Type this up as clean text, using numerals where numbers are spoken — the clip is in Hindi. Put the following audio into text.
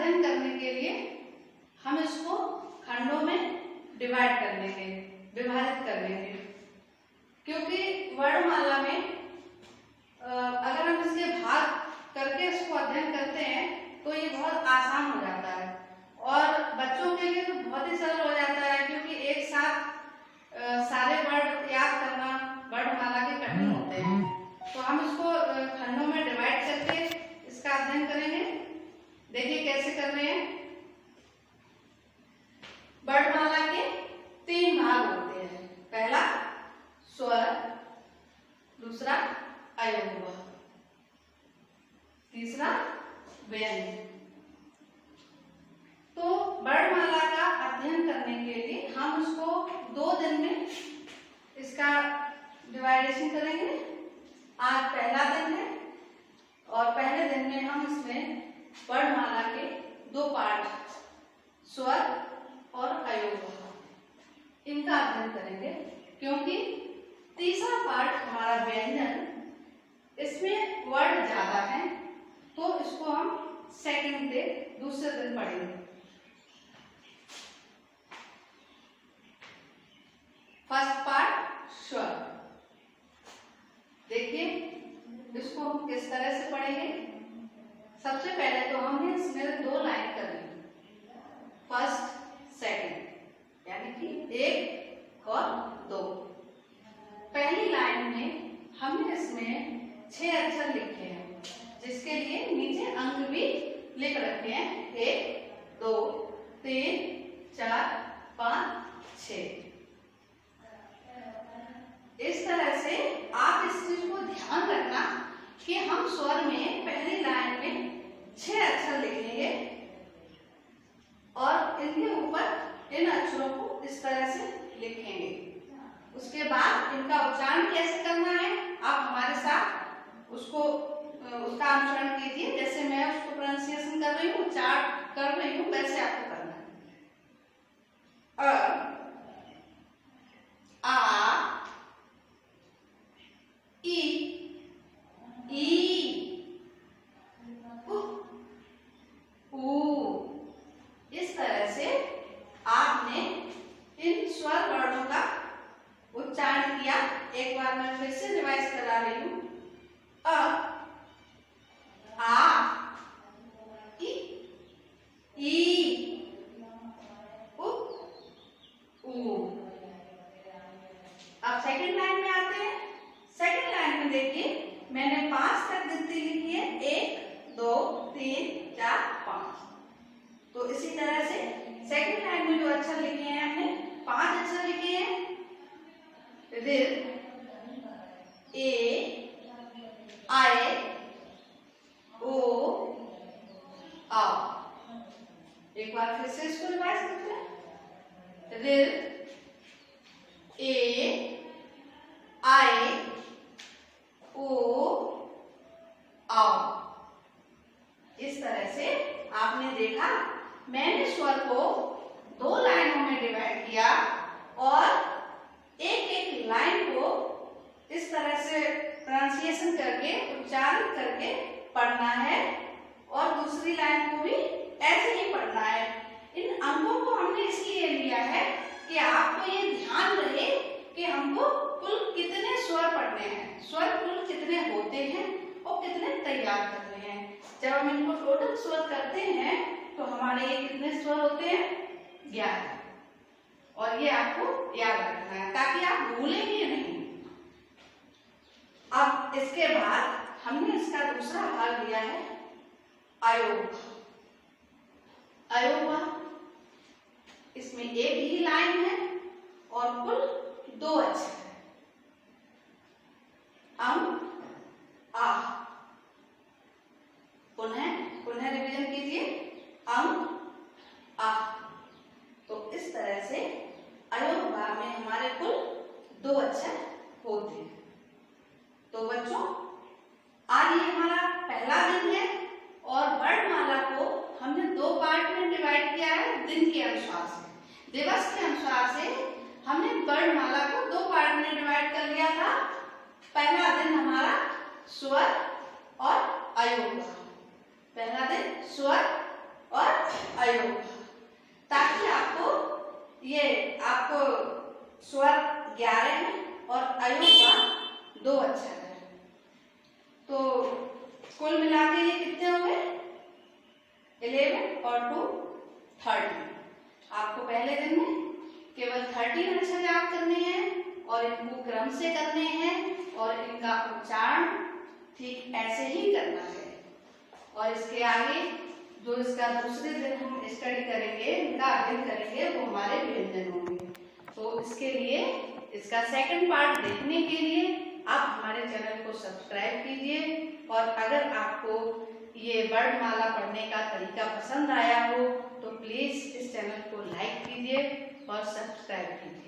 अध्ययन करने के लिए हम इसको खंडों में डिवाइड कर लेंगे, विभाजित कर लेंगे, क्योंकि वर्णमाला में अगर हम इसके भाग करके इसको अध्ययन करते हैं तो ये बहुत आसान हो जाता है और बच्चों के लिए तो बहुत ही सरल हो जाता है, क्योंकि एक साथ सारे वर्ड याद करना वर्णमाला के कठिन होते हैं। तो हम इसको खंडों में डिवाइड करके इसका अध्ययन करेंगे। देखिए कैसे कर रहे हैं। वर्णमाला के 3 भाग होते हैं। पहला स्वर, दूसरा अयोगवा, तीसरा व्यंजन। तो वर्णमाला का अध्ययन करने के लिए हम उसको 2 दिन में इसका डिवाइडेशन करेंगे। आज पहला दिन है और पहले दिन में हम इसमें वर्णमाला के 2 पार्ट स्वर और अयोगवा इनका अध्ययन करेंगे, क्योंकि तीसरा पार्ट हमारा व्यंजन, इसमें वर्ड ज्यादा है तो इसको हम सेकंड डे दूसरे दिन पढ़ेंगे। फर्स्ट पार्ट स्वर। देखिए इसको हम किस तरह से पढ़ेंगे। सबसे पहले तो हमने इसमें 2 लाइन करनी, फर्स्ट सेकंड, यानी कि 1 और 2। पहली लाइन में हमने इसमें 6 अक्षर लिखे हैं, जिसके लिए नीचे अंक भी लिख रखे हैं। 1 2 3 4 5 6। इस तरह से आप इस चीज को ध्यान रखना कि हम स्वर में पहली लाइन में 6 अक्षर लिखेंगे और इनके ऊपर इन अक्षरों को इस तरह से लिखेंगे। उसके बाद इनका उच्चारण कैसे करना है आप हमारे साथ उसका अनुसरण कीजिए। जैसे मैं उसको प्रोनाउंसिएशन कर रही हूँ, उच्चारण कर रही हूँ, वैसे आपको करना है। आ, ई, ऊ। इस तरह से आपने इन स्वर वर्णों का उच्चारण किया। एक बार मैं फिर से रिवाइज करा रही हूँ। अ, आ, ई, उ, ऊ। अब सेकंड लाइन में आते हैं। सेकंड लाइन में देखिए मैंने 5 तक गिनती लिखी है। 1 2 3 4 5। तो इसी तरह से सेकंड लाइन में जो अक्षर लिखे हैं हमने 5 अक्षर लिखे हैं। ऋ, ए, आए, ओ, आ। एक बार फिर से इसको रिवाइज करते हैं। ऋ, ए, आए, ओ, आओ। इस तरह से आपने देखा मैंने स्वर को 2 लाइनों में डिवाइड किया और एक एक लाइन को इस तरह से प्रोनाउंसिएशन करके उच्चारण करके पढ़ना है और दूसरी लाइन को भी ऐसे ही पढ़ना है। इन अंकों को हमने इसलिए लिया है कि आपको ये ध्यान रहे कि हमको कुल कितने स्वर पढ़ने हैं, स्वर कुल कितने होते हैं और कितने तैयार करने हैं। जब हम इनको टोटल स्वर करते हैं तो हमारे ये कितने स्वर होते हैं? 11। और ये आपको याद रखना है ताकि आप भूलेंगे नहीं। अब इसके बाद हमने इसका दूसरा भाग लिया है अयोग। अयोगवा, इसमें एक ही लाइन है और कुल 2 अक्षर है। आ। पुनः रिवीजन कीजिए। आ। तो इस तरह से अयोगवा में हमारे कुल 2 अक्षर होते हैं। तो बच्चों आज ये हमारा पहला दिन है और वर्णमाला को हमने 2 पार्ट में डिवाइड किया है दिन के अनुसार से, दिवस के अनुसार से हमने वर्णमाला को 2 पार्ट में डिवाइड कर लिया था। पहला दिन हमारा स्वर और अयोगवा, पहला दिन स्वर और अयोग, ताकि आपको स्वर 11 है और अयोग का 2 अक्षर है। तो कुल मिला के ये कितने हो गए? 11 और 2 13। आपको पहले दिन में केवल 13 अक्षर याद करने हैं और इनको क्रम से करने हैं और इनका उच्चारण ठीक ऐसे ही करना है। और इसके आगे जो इसका दूसरे दिन हम स्टडी करेंगे, इनका अध्ययन करेंगे, वो हमारे व्यंजन होंगे। तो इसके लिए इसका सेकंड पार्ट देखने के लिए आप हमारे चैनल को सब्सक्राइब कीजिए। और अगर आपको ये वर्णमाला पढ़ने का तरीका पसंद आया हो तो प्लीज इस चैनल को लाइक कीजिए और सब्सक्राइब कीजिए।